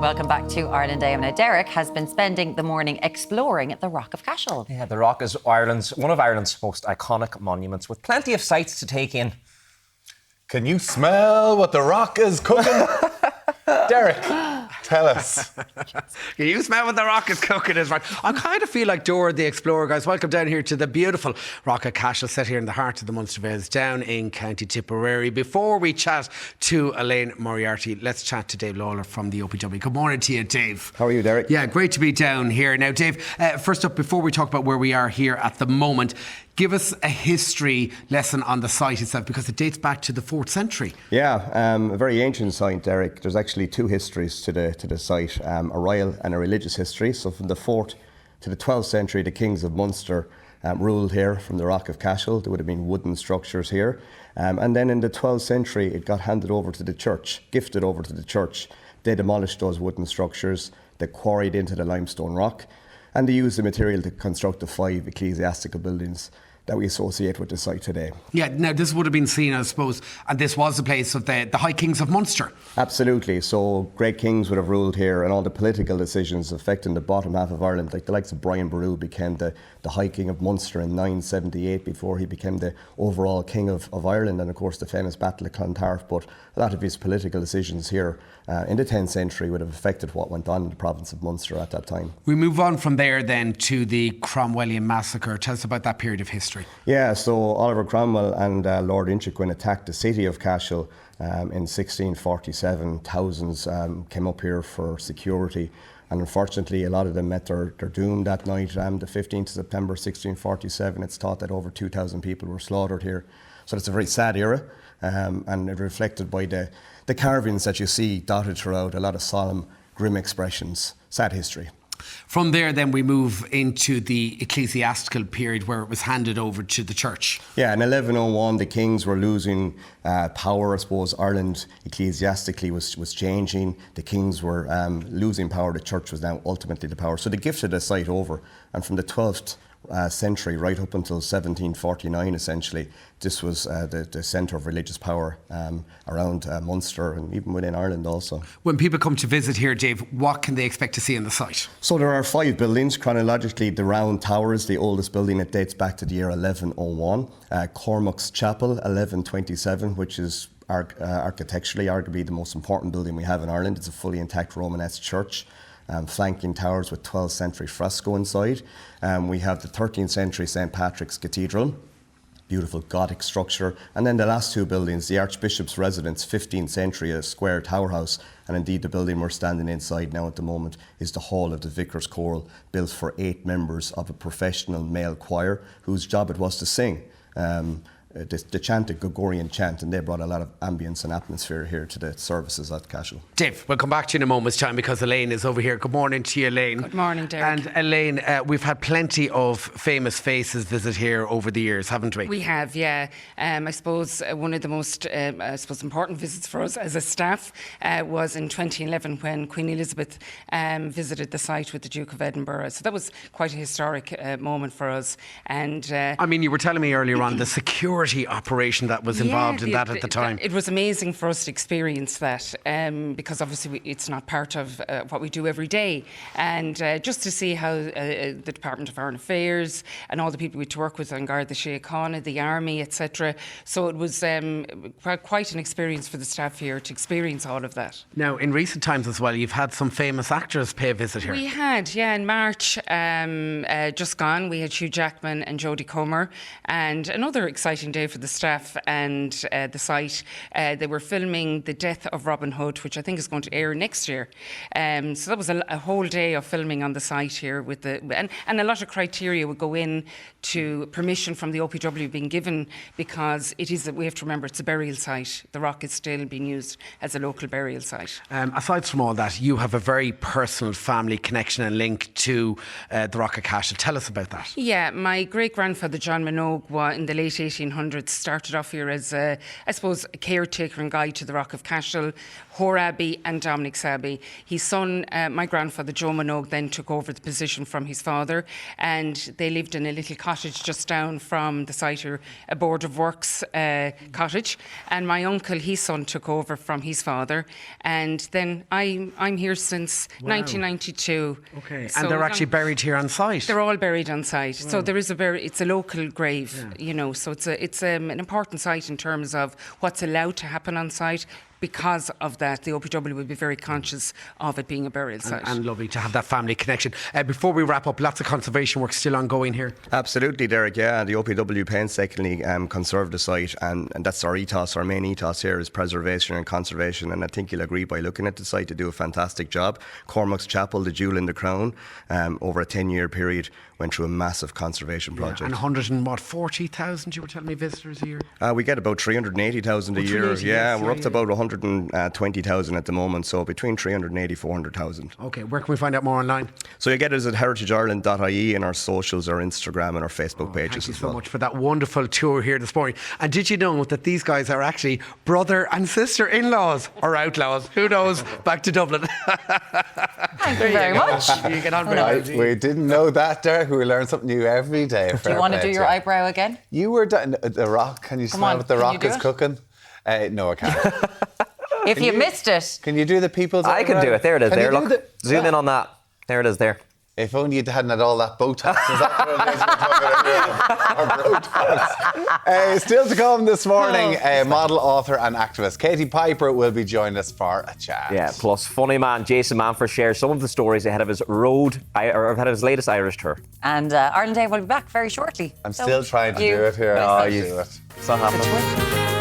Welcome back to Ireland AM. Now, Derek has been spending the morning exploring the Rock of Cashel. Yeah, the Rock is one of Ireland's most iconic monuments, with plenty of sights to take in. Can you smell what the Rock is cooking? Derek, tell us. Can you smell what the Rock is cooking? Is right. I kind of feel like Dora the Explorer, guys. Welcome down here to the beautiful Rock of Cashel, set here in the heart of the Munster Vales, down in County Tipperary. Before we chat to Elaine Moriarty, let's chat to Dave Lawler from the OPW. Good morning to you, Dave. How are you, Derek? Yeah, great to be down here. Now, Dave, first up, before we talk about where we are here at the moment, give us a history lesson on the site itself, because it dates back to the 4th century. Yeah, a very ancient site, Derek. There's actually two histories to the site, a royal and a religious history. So from the 4th to the 12th century, the kings of Munster ruled here from the Rock of Cashel. There would have been wooden structures here. And then in the 12th century, it got handed over to the church, gifted over to the church. They demolished those wooden structures, they quarried into the limestone rock, and they used the material to construct the 5 ecclesiastical buildings that we associate with the site today. Yeah, now this would have been seen, I suppose, and this was the place of the High Kings of Munster. Absolutely. So great kings would have ruled here, and all the political decisions affecting the bottom half of Ireland, like the likes of Brian Boru became the High King of Munster in 978 before he became the overall King of Ireland, and of course the famous Battle of Clontarf. But a lot of his political decisions here in the 10th century would have affected what went on in the province of Munster at that time. We move on from there then to the Cromwellian massacre. Tell us about that period of history. Yeah, so Oliver Cromwell and Lord Inchiquin attacked the city of Cashel in 1647. Thousands came up here for security, and unfortunately a lot of them met their doom that night. The 15th of September 1647, it's thought that over 2,000 people were slaughtered here. So it's a very sad era, and it reflected by the carvings that you see dotted throughout, a lot of solemn, grim expressions. Sad history. From there, then, we move into the ecclesiastical period where it was handed over to the church. Yeah, in 1101, the kings were losing power. I suppose Ireland ecclesiastically was changing. The kings were losing power. The church was now ultimately the power. So they gifted the site over. And from the 12th century right up until 1749, essentially, this was the centre of religious power around Munster and even within Ireland also. When people come to visit here, Dave, what can they expect to see on the site? So there are 5 buildings. Chronologically, the Round Tower is the oldest building. It dates back to the year 1101. Cormac's Chapel, 1127, which is architecturally arguably the most important building we have in Ireland. It's a fully intact Romanesque church. Flanking towers with 12th century fresco inside. We have the 13th century St. Patrick's Cathedral, beautiful Gothic structure. And then the last 2 buildings, the Archbishop's Residence, 15th century, a square tower house. And indeed the building we're standing inside now at the moment is the Hall of the Vicar's Choral, built for 8 members of a professional male choir whose job it was to sing. The chant, the Gregorian chant, and they brought a lot of ambience and atmosphere here to the services at Cashel. Dave, we'll come back to you in a moment's time because Elaine is over here. Good morning to you, Elaine. Good morning, Derek. And Elaine, we've had plenty of famous faces visit here over the years, haven't we? We have, yeah. I suppose one of the most important visits for us as a staff was in 2011 when Queen Elizabeth visited the site with the Duke of Edinburgh. So that was quite a historic moment for us. And I mean, you were telling me earlier on the security operation that was involved in that at the time. It was amazing for us to experience that because obviously it's not part of what we do every day. And just to see how the Department of Foreign Affairs and all the people we had to work with on Garda Síochána, the Army, etc. So it was quite an experience for the staff here to experience all of that. Now, in recent times as well, you've had some famous actors pay a visit here. We had, yeah, in March just gone, we had Hugh Jackman and Jodie Comer, and another exciting day for the staff and the site. They were filming The Death of Robin Hood, which I think is going to air next year. So that was a whole day of filming on the site here with and a lot of criteria would go in to permission from the OPW being given, because we have to remember it's a burial site. The rock is still being used as a local burial site. Aside from all that, you have a very personal family connection and link to the Rock of Cashel. Tell us about that. Yeah, my great grandfather John Minogue in the late 1800s 1800s, started off here as, I suppose, a caretaker and guide to the Rock of Cashel, Hore Abbey and Dominic Abbey. His son, my grandfather, Joe Minogue, then took over the position from his father, and they lived in a little cottage just down from the site here, a Board of Works cottage. And my uncle, his son, took over from his father, and then I'm here since 1992. Okay, So and they're actually buried here on site. they're all buried on site. So there is it's a local grave, you know. So it's an important site in terms of what's allowed to happen on site. Because of that, the OPW will be very conscious of it being a burial site. And lovely to have that family connection. Before we wrap up, lots of conservation work still ongoing here. Absolutely, Derek. Yeah, the OPW painstakingly conserve the site, and that's our ethos. Our main ethos here is preservation and conservation, and I think you'll agree by looking at the site, they do a fantastic job. Cormac's Chapel, the jewel in the crown, over a 10-year period, went through a massive conservation project. And 140,000, you were telling me, visitors a year? We get about 380,000 a year. 380, Yeah, yes, we're up to yeah. about 120,000 at the moment, so between 380 400,000. Okay, where can we find out more online? So you get us at heritageireland.ie in our socials, our Instagram and our Facebook pages Thank you as so well. much for that wonderful tour here this morning. And did you know that these guys are actually brother and sister-in-laws or outlaws? Who knows? Back to Dublin. Thank you very much. You get on very well. We didn't know that, Derek. We learn something new every day. Do you want to do your eyebrow again? You were done the rock. Can you smell on, what the can you rock do is it? cooking? No, I can't. If you missed it, Can you do the people's I can eyebrow? do it. There it is. Can you There, do look. Zoom in on that. There it is there. If only you hadn't had all that Botox. Is that what it is we're talking about? Or Botox. Still to come this morning, model, author and activist Katie Piper will be joining us for a chat. Yeah, plus funny man Jason Manford shares some of the stories ahead of his ahead of his latest Irish tour. and Ireland Day will be back very shortly. I'm still trying to do it here. Oh, I can't you- do it. It's not happening. It's